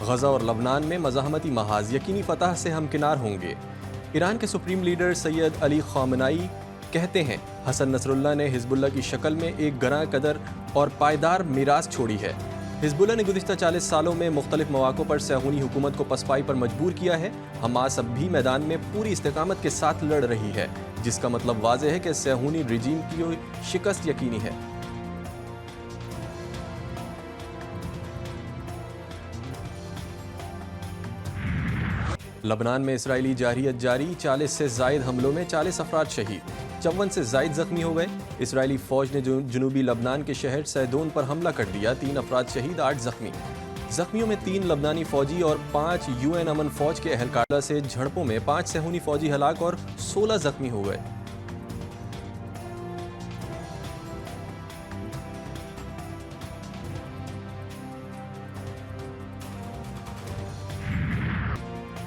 غزہ اور لبنان میں مزاحمتی محاذ، یقینی فتح سے ہمکنار ہوں گے۔ ایران کے سپریم لیڈر سید علی خامنائی کہتے ہیں حسن نصر اللہ نے حزب اللہ کی شکل میں ایک گراں قدر اور پائیدار میراث چھوڑی ہے۔ حزب اللہ نے گزشتہ 40 سالوں میں مختلف مواقع پر صہیونی حکومت کو پسپائی پر مجبور کیا ہے۔ حماس اب بھی میدان میں پوری استقامت کے ساتھ لڑ رہی ہے، جس کا مطلب واضح ہے کہ صہیونی رجیم کی شکست یقینی ہے۔ لبنان میں اسرائیلی جارحیت جاری، 40 سے زائد حملوں میں 40 افراد شہید، 54 سے زائد زخمی ہو گئے۔ اسرائیلی فوج نے جنوبی لبنان کے شہر سیدون پر حملہ کر دیا، 3 افراد شہید، 8 زخمی۔ زخمیوں میں 3 لبنانی فوجی اور 5 UN امن فوج کے اہلکار سے جھڑپوں میں 5 صہیونی فوجی ہلاک اور 16 زخمی ہو گئے۔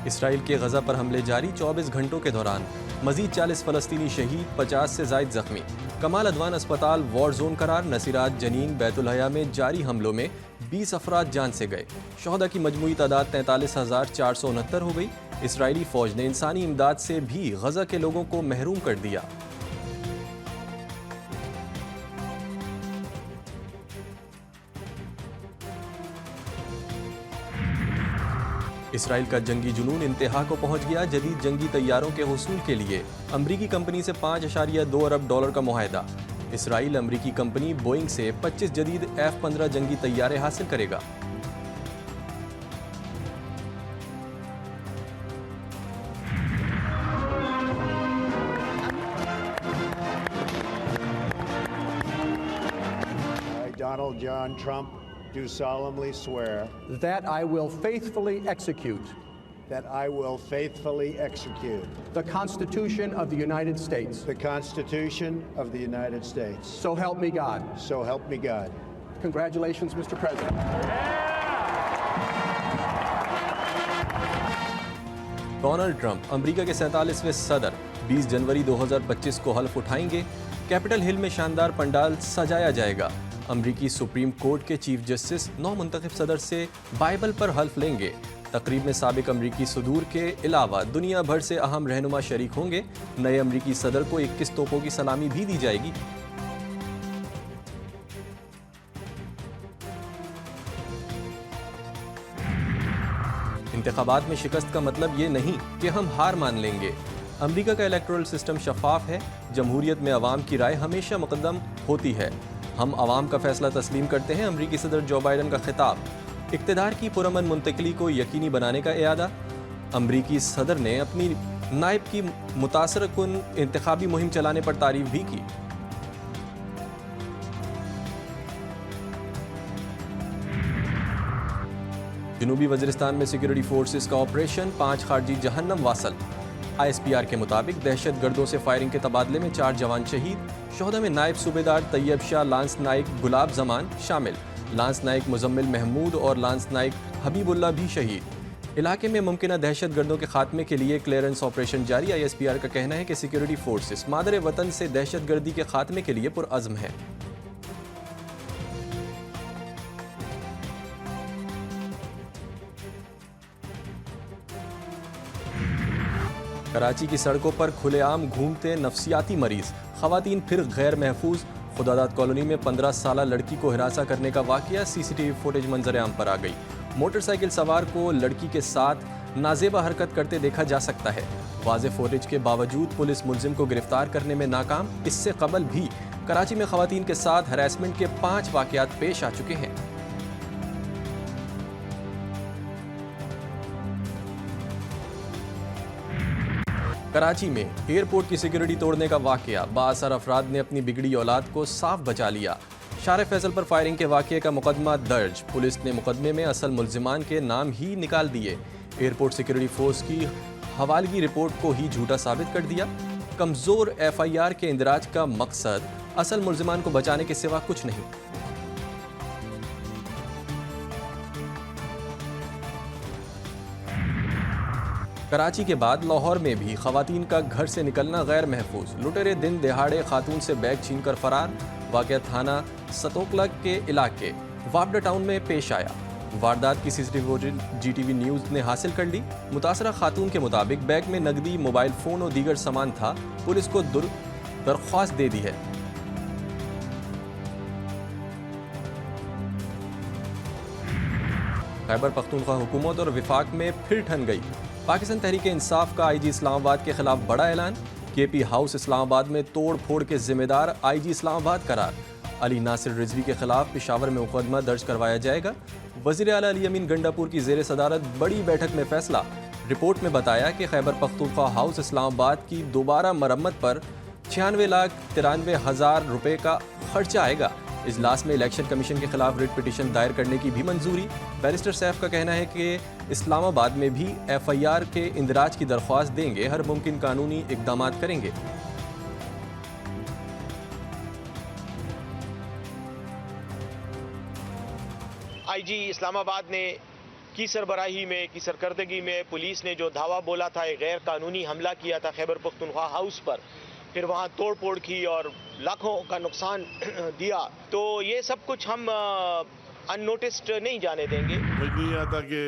اسرائیل کے غزہ پر حملے جاری، 24 گھنٹوں کے دوران مزید 40 فلسطینی شہید، 50 سے زائد زخمی۔ کمال عدوان اسپتال وار زون قرار، نصیرات جنین بیت الحیا میں جاری حملوں میں 20 افراد جان سے گئے، شہداء کی مجموعی تعداد 43,469 ہو گئی۔ اسرائیلی فوج نے انسانی امداد سے بھی غزہ کے لوگوں کو محروم کر دیا۔ اسرائیل کا جنگی جنون انتہا کو پہنچ گیا، جدید جنگی طیاروں کے حصول کے لیے امریکی کمپنی سے $5.2 ارب کا معاہدہ۔ اسرائیل امریکی کمپنی بوئنگ سے 25 جدید F-15 جنگی طیارے حاصل کرے گا۔ Donald John Trump do solemnly swear that I will faithfully execute the Constitution of the United States. the Constitution of the United States. So help me God. So help me God. Congratulations, Mr. President. Donald Trump امریکہ کے 47ویں صدر 20 جنوری 2025 کو حلف اٹھائیں گے۔ Capital ہل میں شاندار پنڈال سجایا جائے گا۔ امریکی سپریم کورٹ کے چیف جسٹس 9 منتخب صدر سے بائبل پر حلف لیں گے۔ تقریب میں سابق امریکی صدور کے علاوہ دنیا بھر سے اہم رہنما شریک ہوں گے۔ نئے امریکی صدر کو 21 توپوں کی سلامی بھی دی جائے گی۔ انتخابات میں شکست کا مطلب یہ نہیں کہ ہم ہار مان لیں گے۔ امریکہ کا الیکٹورل سسٹم شفاف ہے۔ جمہوریت میں عوام کی رائے ہمیشہ مقدم ہوتی ہے۔ ہم عوام کا فیصلہ تسلیم کرتے ہیں۔ امریکی صدر جو بائیڈن کا خطاب۔ اقتدار کی پرامن منتقلی کو یقینی بنانے کا اعادہ۔ امریکی صدر نے اپنی نائب کی متاثر کن انتخابی مہم چلانے پر تعریف بھی کی۔ جنوبی وزیرستان میں سیکیورٹی فورسز کا آپریشن، 5 خارجی جہنم واصل۔ ISPR کے مطابق دہشت گردوں سے فائرنگ کے تبادلے میں 4 جوان شہید۔ شہداء میں نائب صوبیدار طیب شاہ، لانس نائک گلاب زمان شامل۔ لانس نائک مزمل محمود اور لانس نائک حبیب اللہ بھی شہید۔ علاقے میں ممکنہ دہشت گردوں کے خاتمے کے لیے کلیئرنس آپریشن جاری۔ ISPR کا کہنا ہے کہ سیکیورٹی فورسز مادر وطن سے دہشت گردی کے خاتمے کے لیے پرعزم ہیں۔ کراچی کی سڑکوں پر کھلے عام گھومتے نفسیاتی مریض، خواتین پھر غیر محفوظ۔ خداداد کالونی میں 15 سالہ لڑکی کو ہراساں کرنے کا واقعہ، CCTV فوٹیج منظر عام پر آ گئی۔ موٹر سائیکل سوار کو لڑکی کے ساتھ نازیبا حرکت کرتے دیکھا جا سکتا ہے۔ واضح فوٹیج کے باوجود پولیس ملزم کو گرفتار کرنے میں ناکام۔ اس سے قبل بھی کراچی میں خواتین کے ساتھ ہراسمنٹ کے 5 واقعات پیش آ چکے ہیں۔ کراچی میں ایئرپورٹ کی سیکیورٹی توڑنے کا واقعہ، بااثر افراد نے اپنی بگڑی اولاد کو صاف بچا لیا۔ شارع فیصل پر فائرنگ کے واقعے کا مقدمہ درج، پولیس نے مقدمے میں اصل ملزمان کے نام ہی نکال دیے۔ ایئرپورٹ سیکیورٹی فورس کی حوالگی رپورٹ کو ہی جھوٹا ثابت کر دیا۔ کمزور FIR کے اندراج کا مقصد اصل ملزمان کو بچانے کے سوا کچھ نہیں۔ کراچی کے بعد لاہور میں بھی خواتین کا گھر سے نکلنا غیر محفوظ، لٹیرے دن دہاڑے خاتون سے بیگ چھین کر فرار۔ واقعہ تھانہ ستوکلا کے علاقے وابڈا ٹاؤن میں پیش آیا۔ واردات کی C C T V footage G TV وی نیوز نے حاصل کر لی۔ متاثرہ خاتون کے مطابق بیگ میں نقدی، موبائل فون اور دیگر سامان تھا۔ پولیس کو درخواست دے دی ہے۔ خیبر پختونخوا حکومت اور وفاق میں پھر ٹھن گئی۔ پاکستان تحریک انصاف کا آئی جی اسلام آباد کے خلاف بڑا اعلان۔ کے پی ہاؤس اسلام آباد میں توڑ پھوڑ کے ذمہ دار آئی جی اسلام آباد قرار۔ علی ناصر رضوی کے خلاف پشاور میں مقدمہ درج کروایا جائے گا۔ وزیر اعلیٰ علی امین گنڈاپور کی زیر صدارت بڑی بیٹھک میں فیصلہ۔ رپورٹ میں بتایا کہ خیبر پختونخوا ہاؤس اسلام آباد کی دوبارہ مرمت پر 96,93,000 روپے کا خرچہ آئے گا۔ اجلاس میں الیکشن کمیشن کے خلاف ریٹ پٹیشن دائر کرنے کی بھی منظوری۔ بیرسٹر سیف کا کہنا ہے کہ اسلام آباد میں بھی ایف آئی آر کے اندراج کی درخواست دیں گے، ہر ممکن قانونی اقدامات کریں گے۔ آئی جی اسلام آباد نے کی سربراہی میں، کی سرکردگی میں پولیس نے جو دعویٰ بولا تھا، ایک غیر قانونی حملہ کیا تھا خیبر پختونخوا ہاؤس پر، پھر وہاں توڑ پھوڑ کی اور لاکھوں کا نقصان دیا، تو یہ سب کچھ ہم ان نوٹسڈ نہیں جانے دیں گے۔ مجھے نہیں آتا کہ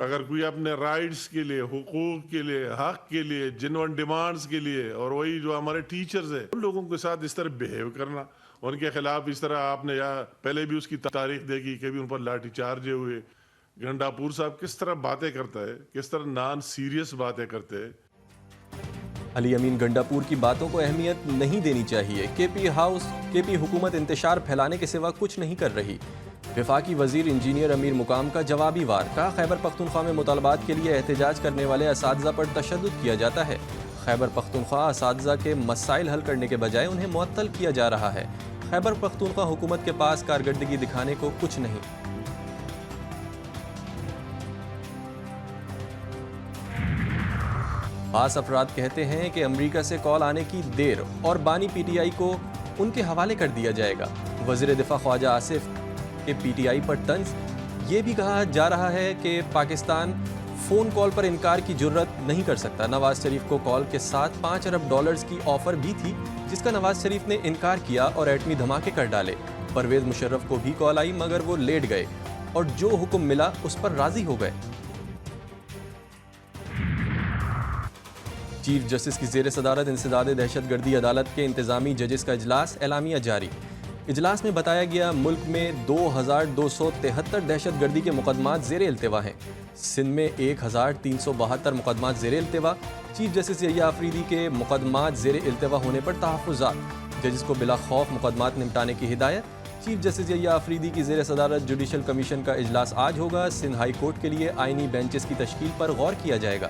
اگر کوئی اپنے رائٹس کے لیے، حقوق کے لیے، حق کے لیے، جنون ڈیمانڈز کے لیے، اور وہی جو ہمارے ٹیچرز ہیں ان لوگوں کے ساتھ اس طرح بیہیو کرنا، ان کے خلاف اس طرح آپ نے پہلے بھی اس کی تاریخ دیکھی، کبھی ان پر لاٹھی چارج ہوئے۔ گنڈاپور صاحب کس طرح باتیں کرتا ہے، کس طرح نان سیریس باتیں کرتے ہیں۔ علی امین گنڈاپور کی باتوں کو اہمیت نہیں دینی چاہیے۔ کے پی حکومت انتشار پھیلانے کے سوا کچھ نہیں کر رہی۔ وفاقی وزیر انجینئر امیر مقام کا جوابی وار۔ کہا خیبر پختونخوا میں مطالبات کے لیے احتجاج کرنے والے اساتذہ پر تشدد کیا جاتا ہے۔ خیبر پختونخوا اساتذہ کے مسائل حل کرنے کے بجائے انہیں معطل کیا جا رہا ہے۔ خیبر پختونخوا حکومت کے پاس کارکردگی دکھانے کو کچھ نہیں۔ بعض افراد کہتے ہیں کہ امریکہ سے کال آنے کی دیر اور بانی پی ٹی آئی کو ان کے حوالے کر دیا جائے گا۔ وزیر دفاع خواجہ آصف کے پی ٹی آئی پر طنز۔ یہ بھی کہا جا رہا ہے کہ پاکستان فون کال پر انکار کی جرت نہیں کر سکتا۔ نواز شریف کو کال کے ساتھ $5 ارب کی آفر بھی تھی، جس کا نواز شریف نے انکار کیا اور ایٹمی دھماکے کر ڈالے۔ پرویز مشرف کو بھی کال آئی مگر وہ لیٹ گئے اور جو حکم ملا اس پر راضی ہو گئے۔ چیف جسٹس کی زیر صدارت انسداد دہشت گردی عدالت کے انتظامی ججز کا اجلاس، اعلامیہ جاری۔ اجلاس میں بتایا گیا ملک میں 2273 دہشت گردی کے مقدمات زیر التوا ہیں۔ سندھ میں 1372 مقدمات زیر التوا۔ چیف جسٹس یحییٰ آفریدی کے مقدمات زیر التوا ہونے پر تحفظات۔ ججز کو بلا خوف مقدمات نمٹانے کی ہدایت۔ چیف جسٹس یحییٰ آفریدی کی زیر صدارت جوڈیشل کمیشن کا اجلاس آج ہوگا۔ سندھ ہائی کورٹ کے لیے آئینی بینچز کی تشکیل پر غور کیا جائے گا۔